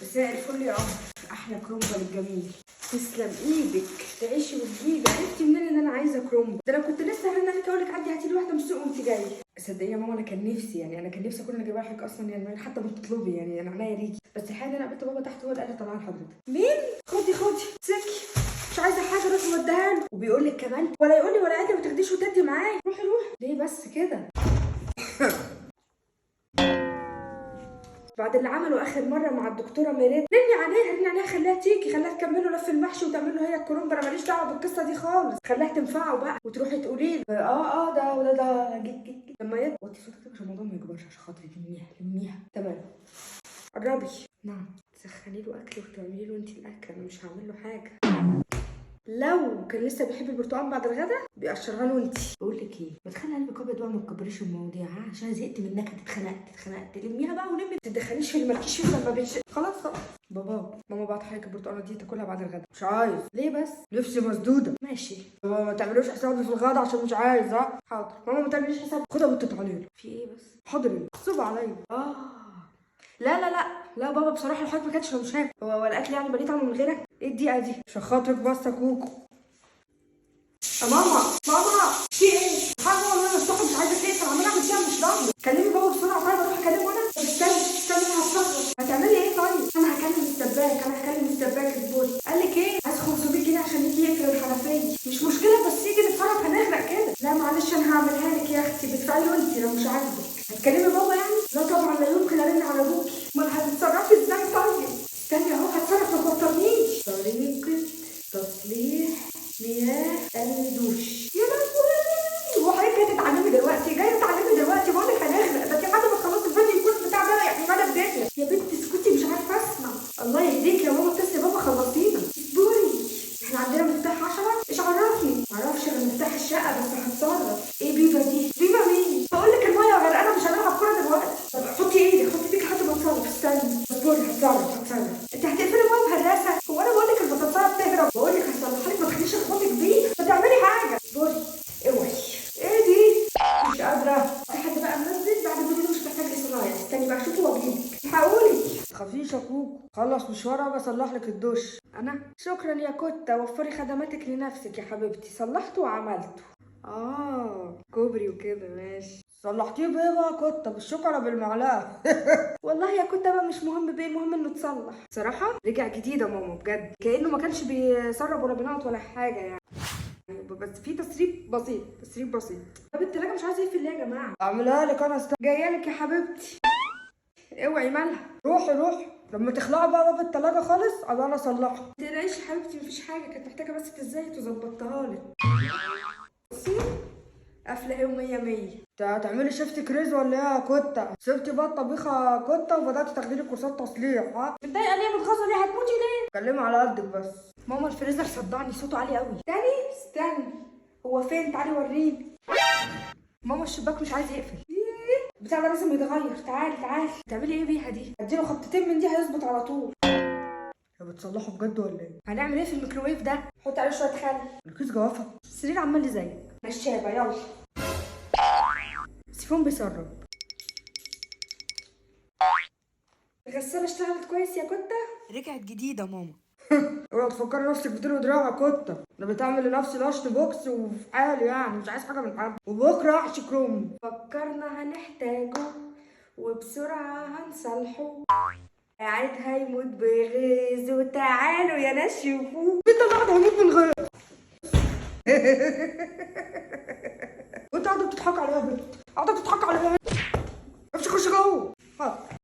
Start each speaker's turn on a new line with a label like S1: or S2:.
S1: مساء الفل يا قمر، احلى كرومبا للجميل. تسلم ايدك، تعيشي وتجيبي. عرفتي منين ان انا عايزه كرومبا؟ ده انا كنت لسه هرن عليك اقول لك عدي هاتي لي واحده من السوق وانت جايه. صدقيني يا ماما انا كان نفسي انا كان نفسي اكون جايبها لك اصلا، يعني حتى ما تطلبي، يعني انا عنيا ليكي. بس الحقيقه انا قابلت بابا تحت، هو اللي قال لي طلعها لحضرتك. مين؟ خدي سكي، مش عايزه حاجه لازم اديها له. وبيقول لك كمان ولا يقول لي ولا عادي ما تاخديش وتدي معايا. روحي ليه بس كده؟ بعد اللي عمله اخر مره مع الدكتوره ميريت، رني عليها خليها تيجي، خليها تكمله لف المحشي وتعمل له هي الكرومبا. انا ماليش دعوه بالقصه دي خالص، خليها تنفعه بقى وتروحي تقولي له ده جيت لما يبقى وطي صوتك عشان الموضوع ما يكبرش، عشان خاطري لميها تمام. قربي. نعم. تسخني له اكل وتعملي له انت الاكل، انا مش هعمل له حاجه. لو كان لسه بيحب البرتقال بعد الغدا بيقشرها له انت. بقول لك ايه، ما تخلي قلبك ابيض بقى، ما تكبريش المواضيع عشان زهقت منك. اتخنقت لميها بقى ولمي، ما تدخليش في اللي مالكيش فيه لما بيش. خلاص بابا ماما بعت حضرتك البرتقاله دي تاكلها بعد الغدا. مش عايز. ليه بس؟ نفسي مسدوده. ماشي بابا، ما تعملوش حساب في الغدا عشان مش عايز. ها حاضر ماما، ما تعمليش حساب. خدها وتتعالي له. في ايه بس؟ حاضر ايه؟ صب عليا. لا بابا بصراحه الحاجه ما كانتش مش هاكل. هو الاكل يعني بليه طعمه من غيرك؟ ايه الدقيقه دي؟ عشان خاطرك بس يا كوكو. ماما في ايه؟ حاجه والله مفتوحه مش عايزه تقفل، عماله اعمل فيها مش ضامنه. كلمي بابا بسرعه. طيب اروح اكلمه انا؟ طب استني انا هتصرف. هتعملي ايه طيب؟ انا هكلم السباك البول. قال لك ايه؟ عايز 500 جنيه عشان يجي يقفل الحنفيه. مش مشكله بس يجي نتصرف، هنغرق كده. لا معلش انا هعملها لك يا اختي، بتدفعي له انت لو مش عاجبك. هتكلمي بابا يعني؟ لا طبعا لا يمكن ارن على ابوكي. امال هتتصرفي ازاي طيب؟ استني اهو هتصرف، ما توترنيش. طريقه تصليح مياه الدوش. يا لهوي، هو حضرتك جايه تتعلمي دلوقتي؟ بقول لك هنغرق. ده في حد ما خلص الفيديو يكون بتاع ده يعني مدى بدايه. يا بنت اسكتي مش عارفه اسمع. الله يهديك يا ماما، اتصلي بابا خلصينا. اصبري، احنا عندنا مفتاح 10. ايش عرفني؟ معرفش غير مفتاح الشقه، بس هتصرف. ايه بيبا دي؟ بيبا مين؟ بقول لك الميه غرقانه، مش هنلعب كوره دلوقتي. طب حطي ايدك لحد ما اتصرف. استني اصبري، هتصرف. انت هتقفلي الميه بهراسه؟ هو انا بقول لك البطاطسايه بتهرب؟ بقول لك هصلحها لك، ما تخليش اخواتك بيه. ما تعملي حاجه. اصبري. اوعي. ايه دي؟ مش قادره. في حد بقى منزل بعد ما مش محتاج لصنايع. استني بقى اشوفه واجيلك. الحقولي. تخافيش يا كوكو، خلص مشوارها وبصلح لك الدش انا. شكرا يا كوتا، وفري خدماتك لنفسك يا حبيبتي. صلحته وعملته. كوبري وكده ماشي. صلحتيه بايه بقى يا كوتا؟ بالشوكه ولا بالمعلقه؟ والله يا كوتا بقى مش مهم بايه، المهم انه اتصلح. صراحه رجع جديد يا ماما بجد، كانه ما كانش بيسرب ولا بينقط ولا حاجه يعني. بس في تسريب بسيط. طب التلاجة مش عايزه يقفل ليه يا جماعه؟ اعملها لك انا. جايه لك يا حبيبتي. اوعي مالها. روحي لما تخلعي بقى باب التلاجة خالص ابقى انا اصلحها. ما تقلقيش يا حبيبتي، مفيش حاجه، كانت محتاجه بس تزيت وظبطتها لك. بصي قافله اهي ومية مية. انت هتعملي شيفت كريز ولا ايه يا كوتا؟ سبتي بقى الطبيخه كوتا وبدات تاخدي لي كورسات تصليح. ها متضايقه ليه؟ متغاظه ليه؟ هتموتي ليه؟ اتكلمي على قدك بس. ماما الفريزر صدعني، صوته عالي قوي. استني هو فين؟ تعالي وريني. ماما الشباك مش عايز يقفل. بتاع ده لازم يتغير. تعالي. تعملي ايه بيها دي؟ اديله خبطتين من دي هيظبط على طول. بتصلحه بجد ولا ايه؟ هنعمل ايه في الميكروويف ده؟ حط عليه شويه خل. الكيس جوافه. السرير عمال لي زيك. مشيها بقى يلا. السيفون بيسرب. الغساله اشتغلت كويس يا كوتا؟ رجعت جديده ماما. اوعى تفكري نفسك بتلوي دراع يا كوتا. انا بتعمل لنفسي لاشت بوكس وفي حالي، يعني مش عايز حاجه من حد. وبكره احشي كروم. فكرنا هنحتاجه وبسرعه هنصلحه. قاعد هيموت بغيظ وتعالوا يا ناس شوفوه. انت اللي قاعد هموت بالغيظ. وانت قاعده بتضحك عليها يا بنت. امشي خش جوه.